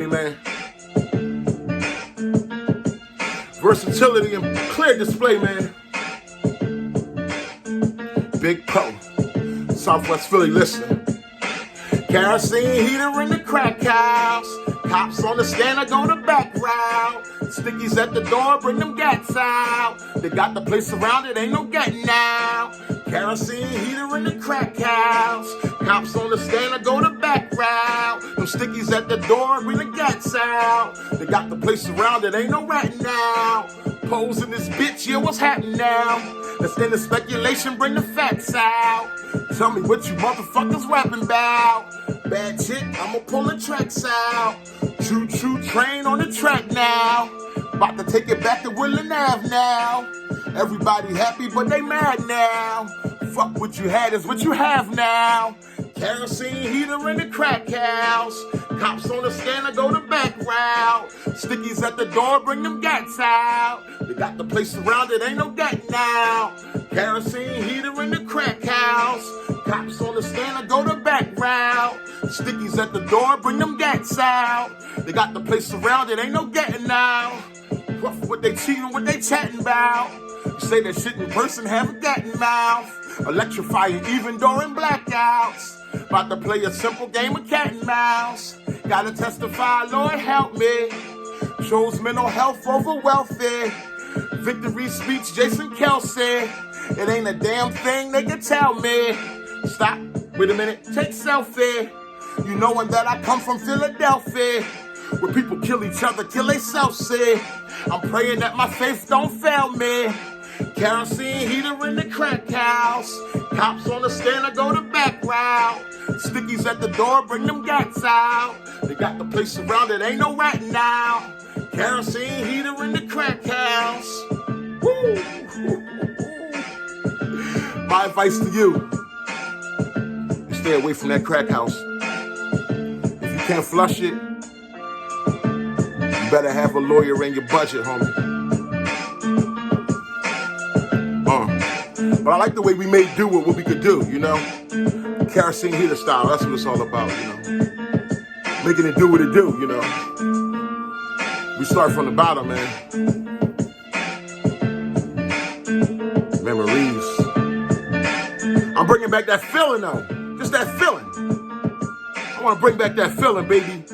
me, man. Versatility and clear display, man. Big Pro, Southwest Philly, listen. Kerosene heater in the crack house. Cops on the stand, I go the back route. Stickies at the door, bring them gats out. They got the place surrounded, ain't no getting out. Kerosene heater in the crack house. Cops on the stand, I go the back route. Them stickies at the door, bring the gats out. They got the place surrounded, ain't no ratting out. Pose in this bitch, yeah, what's happening now? Let's end the speculation, bring the facts out. Tell me what you motherfuckers rapping about. Bad chick, I'ma pull the tracks out. Choo-choo train on the track now. About to take it back to Woodland Ave now. Everybody happy, but they mad now. Fuck what you had is what you have now. Kerosene heater in the crack house. Cops on the stand, I go the back route. Stickies at the door, bring them gats out. They got the place surrounded, ain't no getting out. Kerosene heater in the crack house. Cops on the stand, I go the back route. Stickies at the door, bring them gats out. They got the place surrounded, ain't no getting out. Rough what they cheating, what they chatting about. You say that shit in person, have a gat in mouth. Electrify you even during blackouts. About to play a simple game of cat and mouse. Gotta testify, Lord help me. Chose mental health over wealthy. Victory speech, Jason Kelsey. It ain't a damn thing they can tell me. Stop, wait a minute, take selfie. You knowing that I come from Philadelphia, where people kill each other, kill themselves, see. I'm praying that my faith don't fail me. Kerosene heater in the crack house. Cops on the stand, I go the back route. Stickies at the door, bring them gats out. They got the place surrounded, ain't no ratting out. Kerosene heater in the crack house. Woo. My advice to you is stay away from that crack house. If you can't flush it, you better have a lawyer in your budget, homie. But I like the way we made do with what we could do, you know? Kerosene heater style, that's what it's all about, you know? Making it do what it do, you know? We start from the bottom, man. Memories. I'm bringing back that feeling, though. Just that feeling. I want to bring back that feeling, baby.